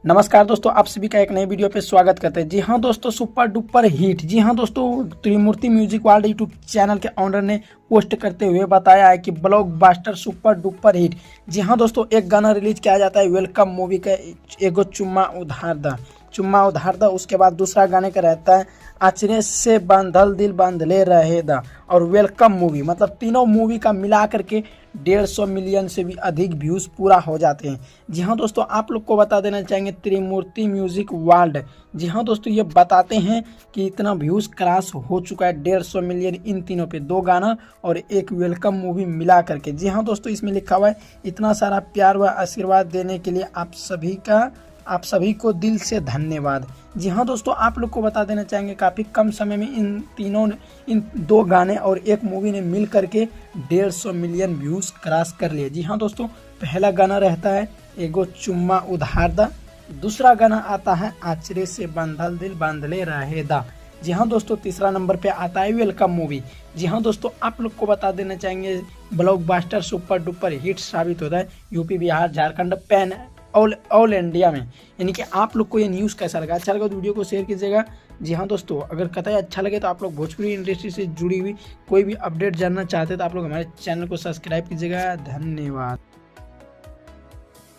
नमस्कार दोस्तों, आप सभी का एक नए वीडियो पे स्वागत करते हैं। जी हाँ दोस्तों, सुपर डुपर हिट। जी हाँ दोस्तों, त्रिमूर्ति म्यूजिक वर्ल्ड यूट्यूब चैनल के ऑनर ने पोस्ट करते हुए बताया है कि ब्लॉकबस्टर सुपर डुपर हिट। जी हाँ दोस्तों, एक गाना रिलीज किया जाता है वेलकम मूवी का, एगो चुम्मा उधार दा। उसके बाद दूसरा गाने का रहता है अचरे से बांधल दिल बांधले रहे दा और वेलकम मूवी। मतलब तीनों मूवी का मिला करके 150 मिलियन से भी अधिक व्यूज़ पूरा हो जाते हैं। जी हाँ दोस्तों, आप लोग को बता देना चाहेंगे त्रिमूर्ति म्यूजिक वर्ल्ड। जी हाँ दोस्तों, ये बताते हैं कि इतना व्यूज़ क्रॉस हो चुका है 150 मिलियन इन तीनों पे, 2 गाना और एक वेलकम मूवी मिला करके। जी हाँ दोस्तों, इसमें लिखा हुआ है इतना सारा प्यार व आशीर्वाद देने के लिए आप सभी को दिल से धन्यवाद। जी हाँ दोस्तों, आप लोग को बता देना चाहेंगे काफ़ी कम समय में इन 2 गाने और एक मूवी ने मिल करके 150 मिलियन व्यूज़ क्रॉस कर लिए। जी हाँ दोस्तों, पहला गाना रहता है एगो चुम्मा उधार दा, दूसरा गाना आता है आचरे से बांधल दिल बांधले रहे दा। जी हाँ दोस्तों, तीसरा नंबर पे आता है वेलकम मूवी। जी हाँ दोस्तों, आप लोग को बता देना चाहेंगे ब्लॉकबस्टर सुपर डुपर हिट साबित होता है UP, Bihar, Jharkhand, pan all India में। यानी कि आप लोग को ये न्यूज़ कैसा लगा? अच्छा लगा तो वीडियो को शेयर कीजिएगा। जी हाँ दोस्तों, अगर कतई अच्छा लगे तो आप लोग भोजपुरी इंडस्ट्री से जुड़ी हुई कोई भी अपडेट जानना चाहते हैं तो आप लोग हमारे चैनल को सब्सक्राइब कीजिएगा। धन्यवाद।